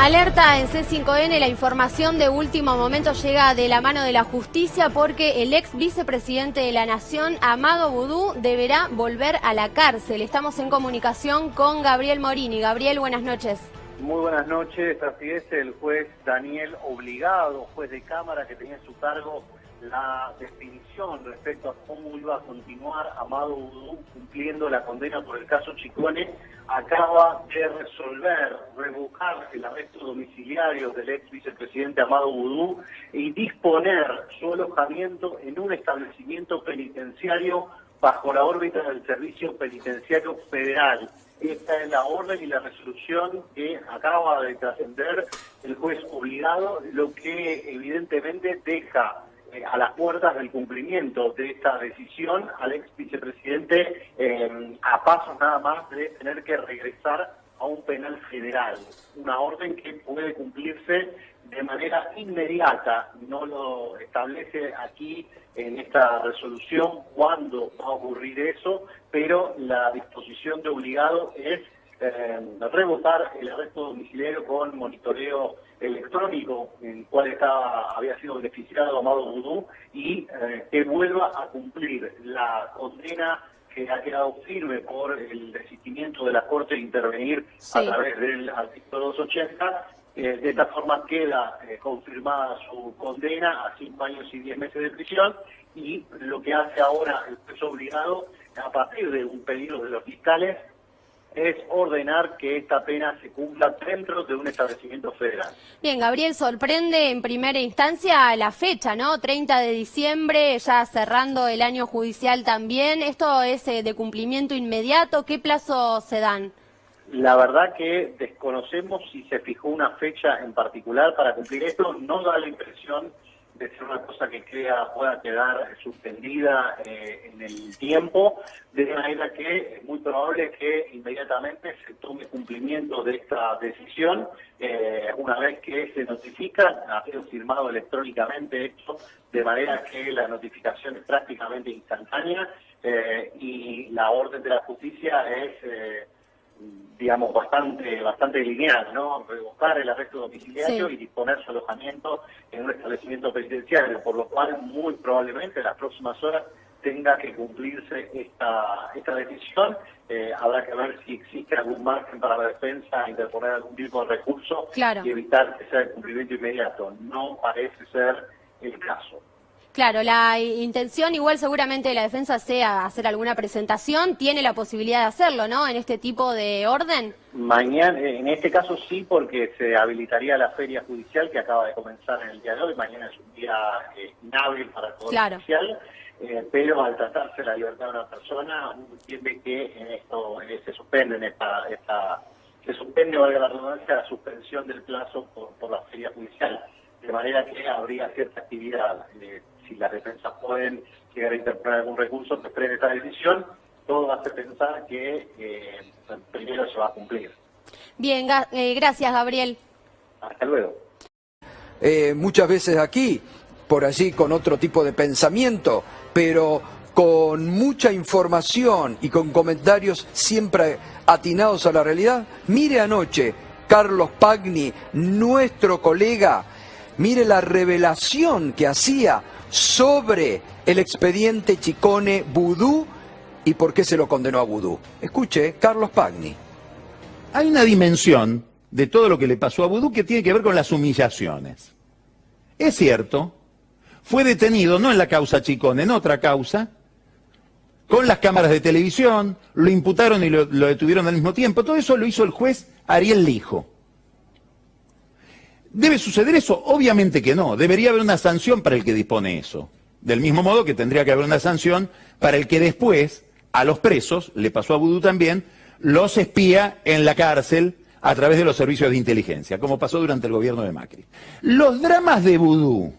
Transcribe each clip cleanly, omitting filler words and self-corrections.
Alerta en C5N, la información de último momento llega de la mano de la justicia porque el ex vicepresidente de la Nación, Amado Boudou, deberá volver a la cárcel. Estamos en comunicación con Gabriel Morini. Gabriel, buenas noches. Muy buenas noches. Así es, el juez Daniel Obligado, juez de Cámara que tenía en su cargo la definición respecto a cómo iba a continuar Amado Boudou cumpliendo la condena por el caso Chicone, acaba de revocar el arresto domiciliario del ex vicepresidente Amado Boudou y disponer su alojamiento en un establecimiento penitenciario bajo la órbita del Servicio Penitenciario Federal. Esta es la orden y la resolución que acaba de trascender el juez Obligado, lo que evidentemente deja a las puertas del cumplimiento de esta decisión al ex vicepresidente a pasos nada más de tener que regresar a un penal federal. Una orden que puede cumplirse de manera inmediata. No lo establece aquí en esta resolución cuándo va a ocurrir eso, pero la disposición de Obligado es revocar el arresto domiciliario con monitoreo electrónico, en el cual había sido beneficiado Amado Boudou, y que vuelva a cumplir la condena que ha quedado firme por el desistimiento de la Corte de intervenir a través del artículo 280. De esta forma queda confirmada su condena a 5 años y 10 meses de prisión, y lo que hace ahora el juez Obligado, a partir de un pedido de los fiscales, es ordenar que esta pena se cumpla dentro de un establecimiento federal. Bien, Gabriel, sorprende en primera instancia la fecha, ¿no? 30 de diciembre, ya cerrando el año judicial también. ¿Esto es de cumplimiento inmediato? ¿Qué plazos se dan? La verdad que desconocemos si se fijó una fecha en particular para cumplir esto. No da la impresión de ser una cosa que pueda quedar suspendida en el tiempo, de manera que es muy probable que inmediatamente se tome cumplimiento de esta decisión. Una vez que se notifica, ha sido firmado electrónicamente esto, de manera que la notificación es prácticamente instantánea, y la orden de la justicia es digamos, bastante lineal, ¿no? Revocar el arresto domiciliario y disponer su alojamiento en un establecimiento penitenciario, por lo cual muy probablemente en las próximas horas tenga que cumplirse esta decisión. Habrá que ver si existe algún margen para la defensa, interponer algún tipo de recurso y evitar que sea el cumplimiento inmediato. No parece ser el caso. Claro, la intención igual seguramente de la defensa sea hacer alguna presentación, tiene la posibilidad de hacerlo, ¿no?, en este tipo de orden. Mañana, en este caso sí, porque se habilitaría la feria judicial que acaba de comenzar en el día de hoy. Mañana es un día inhábil para el Poder Judicial, pero al tratarse la libertad de una persona, uno entiende que en esto se suspende, se suspende, valga la redundancia, la suspensión del plazo por la feria judicial. De manera que habría cierta actividad. Si las defensas pueden llegar a interponer algún recurso que frene esta decisión, todo hace pensar que primero se va a cumplir. Bien, gracias, Gabriel. Hasta luego. Muchas veces aquí, por allí con otro tipo de pensamiento, pero con mucha información y con comentarios siempre atinados a la realidad. Mire anoche, Carlos Pagni, nuestro colega, mire la revelación que hacía sobre el expediente Chicone Boudou y por qué se lo condenó a Boudou. Escuche, Carlos Pagni. Hay una dimensión de todo lo que le pasó a Boudou que tiene que ver con las humillaciones. Es cierto, fue detenido no en la causa Chicone, en otra causa, con las cámaras de televisión, lo imputaron y lo detuvieron al mismo tiempo. Todo eso lo hizo el juez Ariel Lijo. ¿Debe suceder eso? Obviamente que no. Debería haber una sanción para el que dispone eso. Del mismo modo que tendría que haber una sanción para el que después, a los presos, le pasó a Boudou también, los espía en la cárcel a través de los servicios de inteligencia, como pasó durante el gobierno de Macri. Los dramas de Boudou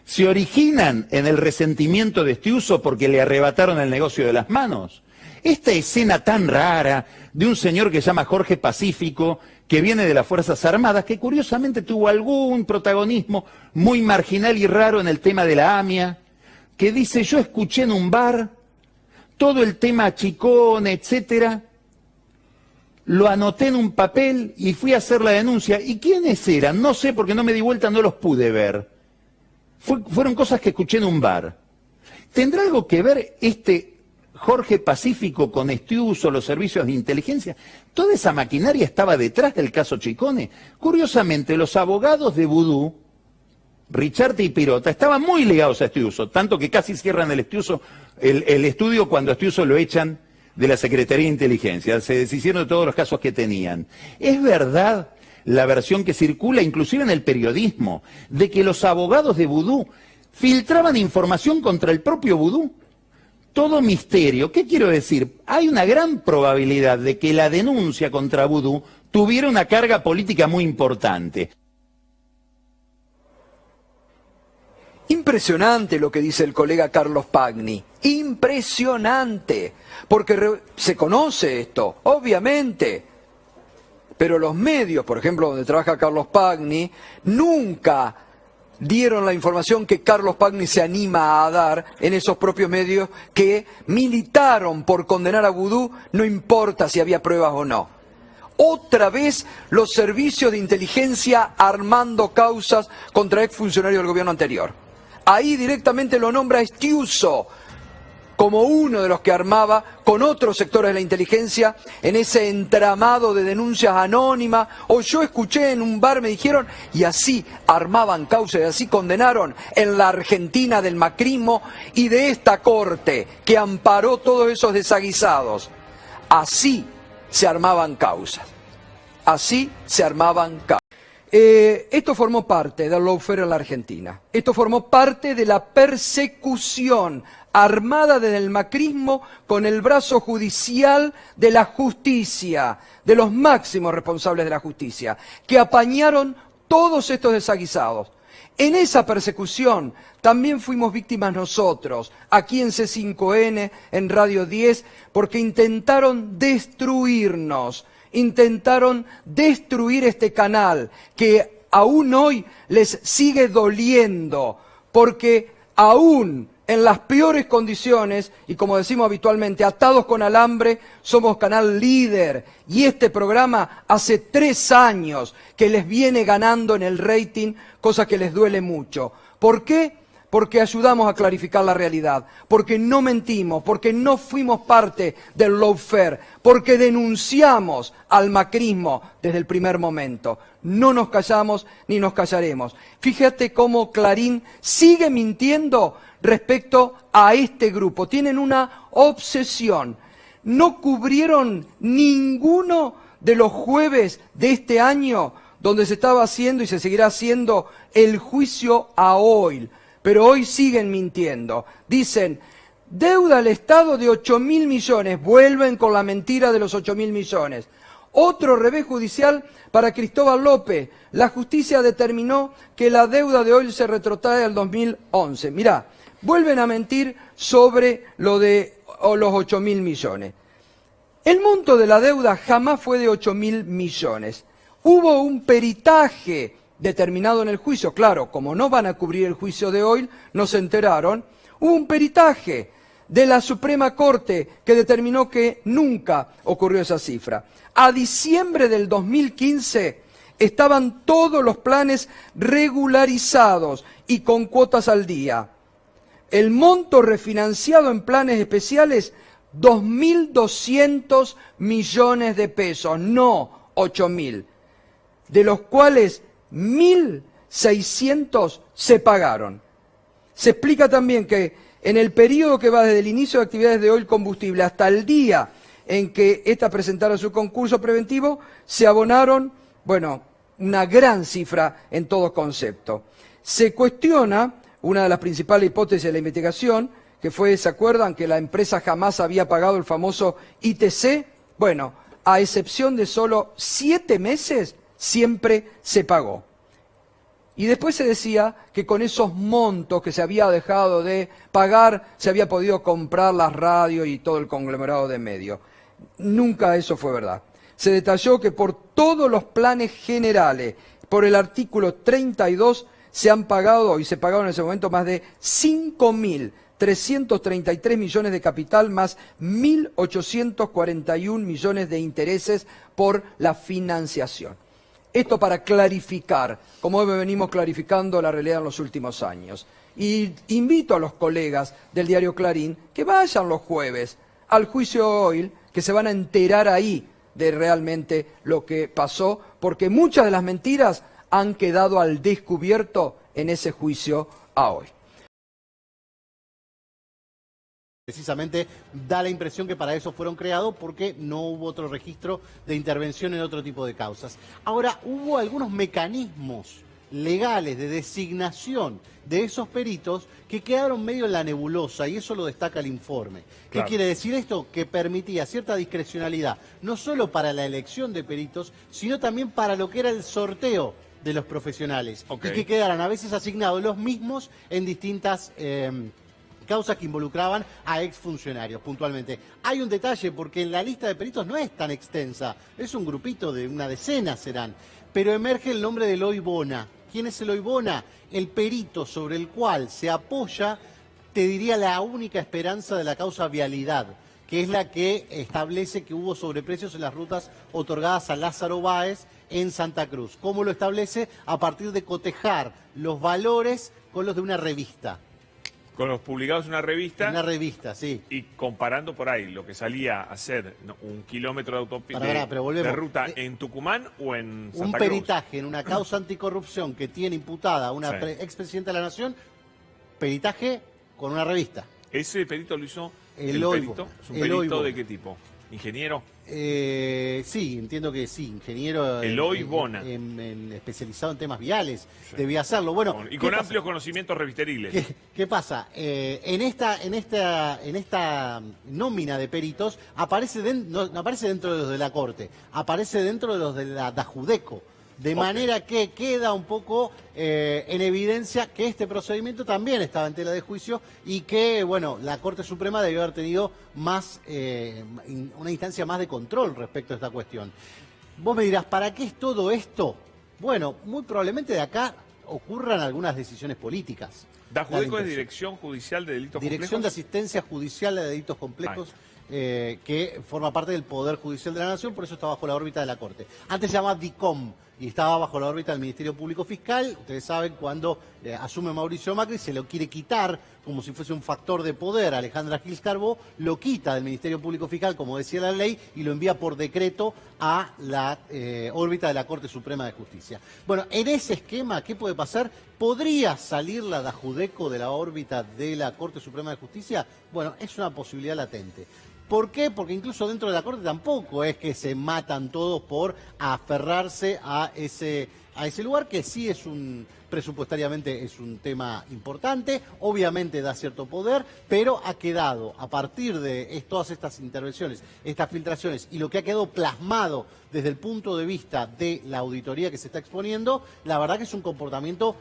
se originan en el resentimiento de Estiuso porque le arrebataron el negocio de las manos. Esta escena tan rara de un señor que se llama Jorge Pacífico, que viene de las Fuerzas Armadas, que curiosamente tuvo algún protagonismo muy marginal y raro en el tema de la AMIA, que dice, yo escuché en un bar todo el tema Chicone, etcétera, lo anoté en un papel y fui a hacer la denuncia. ¿Y quiénes eran? No sé, porque no me di vuelta, no los pude ver. Fueron cosas que escuché en un bar. ¿Tendrá algo que ver este Jorge Pacífico con Estiuso, los servicios de inteligencia? ¿Toda esa maquinaria estaba detrás del caso Chicone? Curiosamente, los abogados de Vudú, Richarte y Pirota, estaban muy ligados a Estiuso, tanto que casi cierran el estudio cuando a Estiuso lo echan de la Secretaría de Inteligencia. Se deshicieron de todos los casos que tenían. ¿Es verdad la versión que circula, inclusive en el periodismo, de que los abogados de Vudú filtraban información contra el propio Vudú? Todo misterio. ¿Qué quiero decir? Hay una gran probabilidad de que la denuncia contra Vudú tuviera una carga política muy importante. Impresionante lo que dice el colega Carlos Pagni, impresionante, porque se conoce esto, obviamente, pero los medios, por ejemplo, donde trabaja Carlos Pagni, nunca dieron la información que Carlos Pagni se anima a dar en esos propios medios que militaron por condenar a Vudú, no importa si había pruebas o no. Otra vez los servicios de inteligencia armando causas contra exfuncionarios del gobierno anterior. Ahí directamente lo nombra Estiuso como uno de los que armaba con otros sectores de la inteligencia en ese entramado de denuncias anónimas. O yo escuché en un bar, me dijeron, y así armaban causas, y así condenaron en la Argentina del macrismo y de esta corte que amparó todos esos desaguisados. Así se armaban causas. Así se armaban causas. Esto formó parte del lawfare en la Argentina. Esto formó parte de la persecución armada desde el macrismo con el brazo judicial de la justicia, de los máximos responsables de la justicia, que apañaron todos estos desaguisados. En esa persecución también fuimos víctimas nosotros, aquí en C5N, en Radio 10, porque intentaron destruirnos. Intentaron destruir este canal que aún hoy les sigue doliendo, porque aún en las peores condiciones, y como decimos habitualmente, atados con alambre, somos canal líder. Y este programa hace 3 años que les viene ganando en el rating, cosa que les duele mucho. ¿Por qué? Porque ayudamos a clarificar la realidad, porque no mentimos, porque no fuimos parte del lawfare, porque denunciamos al macrismo desde el primer momento. No nos callamos ni nos callaremos. Fíjate cómo Clarín sigue mintiendo respecto a este grupo. Tienen una obsesión. No cubrieron ninguno de los jueves de este año donde se estaba haciendo y se seguirá haciendo el juicio a Oil. Pero hoy siguen mintiendo. Dicen, deuda al Estado de 8.000 millones. Vuelven con la mentira de los 8.000 millones. Otro revés judicial para Cristóbal López. La justicia determinó que la deuda de Oil se retrotrae al 2011. Mirá, vuelven a mentir sobre lo de los 8.000 millones. El monto de la deuda jamás fue de 8.000 millones. Hubo un peritaje determinado en el juicio, claro, como no van a cubrir el juicio de hoy, no se enteraron, hubo un peritaje de la Suprema Corte que determinó que nunca ocurrió esa cifra. A diciembre del 2015 estaban todos los planes regularizados y con cuotas al día. El monto refinanciado en planes especiales, 2.200 millones de pesos, no 8.000, de los cuales 1.600 se pagaron. Se explica también que en el periodo que va desde el inicio de actividades de Oil Combustible hasta el día en que ésta presentara su concurso preventivo, se abonaron, bueno, una gran cifra en todo concepto. Se cuestiona una de las principales hipótesis de la investigación, que fue, ¿se acuerdan?, que la empresa jamás había pagado el famoso ITC. Bueno, a excepción de solo 7 meses, siempre se pagó. Y después se decía que con esos montos que se había dejado de pagar, se había podido comprar las radios y todo el conglomerado de medios. Nunca eso fue verdad. Se detalló que por todos los planes generales, por el artículo 32, se han pagado y se pagaron en ese momento más de 5.300 333 millones de capital más 1.841 millones de intereses por la financiación. Esto para clarificar, como venimos clarificando la realidad en los últimos años. Y invito a los colegas del diario Clarín que vayan los jueves al juicio Oil, que se van a enterar ahí de realmente lo que pasó, porque muchas de las mentiras han quedado al descubierto en ese juicio a Oil. Precisamente da la impresión que para eso fueron creados porque no hubo otro registro de intervención en otro tipo de causas. Ahora, hubo algunos mecanismos legales de designación de esos peritos que quedaron medio en la nebulosa y eso lo destaca el informe. ¿Qué quiere decir esto? Que permitía cierta discrecionalidad, no solo para la elección de peritos, sino también para lo que era el sorteo de los profesionales. Y que quedaran a veces asignados los mismos en distintas causas que involucraban a exfuncionarios, puntualmente. Hay un detalle, porque en la lista de peritos no es tan extensa, es un grupito de una decena serán, pero emerge el nombre de Eloy Bona. ¿Quién es Eloy Bona? El perito sobre el cual se apoya, te diría, la única esperanza de la causa vialidad, que es la que establece que hubo sobreprecios en las rutas otorgadas a Lázaro Báez en Santa Cruz. ¿Cómo lo establece? A partir de cotejar los valores con los de una revista. Con los publicados en una revista. Una revista, sí. Y comparando por ahí lo que salía a ser un kilómetro de autopista de ruta en Tucumán o en Santa Cruz. Un peritaje en una causa anticorrupción que tiene imputada a una expresidenta de la Nación, peritaje con una revista. Ese perito lo hizo Eloy perito. ¿Es un perito de qué tipo? ¿Ingeniero? Sí, entiendo que sí, ingeniero Eloy Bona. Especializado en temas viales, sí. Debía hacerlo. Bueno, y con amplios conocimientos revisteriles. ¿Qué pasa? En esta nómina de peritos no aparece dentro de los de la Corte, aparece dentro de los de la Dajudeco. De manera que queda un poco en evidencia que este procedimiento también estaba en tela de juicio y que, bueno, la Corte Suprema debió haber tenido más, una instancia más de control respecto a esta cuestión. Vos me dirás, ¿para qué es todo esto? Bueno, muy probablemente de acá ocurran algunas decisiones políticas. Dajudeco es Dirección Judicial de Delitos Complejos. Dirección de Asistencia Judicial de Delitos Complejos. Que forma parte del Poder Judicial de la Nación, por eso está bajo la órbita de la Corte. Antes se llamaba DICOM y estaba bajo la órbita del Ministerio Público Fiscal. Ustedes saben, cuando asume Mauricio Macri, se lo quiere quitar como si fuese un factor de poder. Alejandra Gils Carbó lo quita del Ministerio Público Fiscal, como decía la ley, y lo envía por decreto a la órbita de la Corte Suprema de Justicia. Bueno, en ese esquema, ¿qué puede pasar? ¿Podría salir la Dajudeco de la órbita de la Corte Suprema de Justicia? Bueno, es una posibilidad latente. ¿Por qué? Porque incluso dentro de la Corte tampoco es que se matan todos por aferrarse a ese lugar, que sí es presupuestariamente es un tema importante, obviamente da cierto poder, pero ha quedado, a partir de todas estas intervenciones, estas filtraciones y lo que ha quedado plasmado desde el punto de vista de la auditoría que se está exponiendo, la verdad que es un comportamiento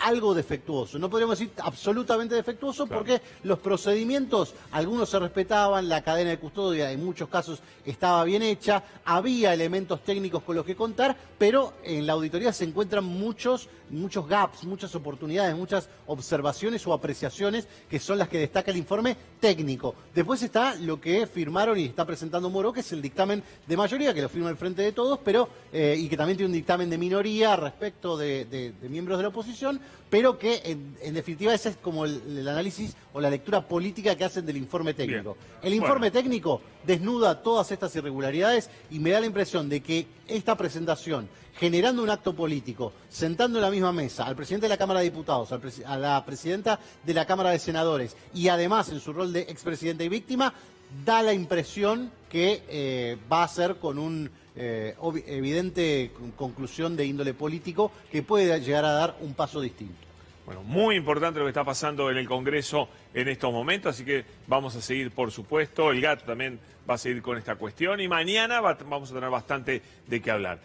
algo defectuoso. No podríamos decir absolutamente defectuoso, claro, porque los procedimientos, algunos se respetaban, la cadena de custodia en muchos casos estaba bien hecha, había elementos técnicos con los que contar, pero en la auditoría se encuentran muchos gaps, muchas oportunidades, muchas observaciones o apreciaciones que son las que destaca el informe técnico. Después está lo que firmaron y está presentando Moró, que es el dictamen de mayoría, que lo firma el Frente de Todos, pero y que también tiene un dictamen de minoría respecto de miembros de la oposición, pero que en definitiva ese es como el análisis o la lectura política que hacen del informe técnico. Bien. El informe técnico desnuda todas estas irregularidades y me da la impresión de que esta presentación, generando un acto político, sentando en la misma mesa al presidente de la Cámara de Diputados, a la presidenta de la Cámara de Senadores y además en su rol de expresidente y víctima, da la impresión que va a ser con un evidente conclusión de índole político que puede llegar a dar un paso distinto. Bueno, muy importante lo que está pasando en el Congreso en estos momentos, así que vamos a seguir, por supuesto. El GAT también va a seguir con esta cuestión y mañana vamos a tener bastante de qué hablar.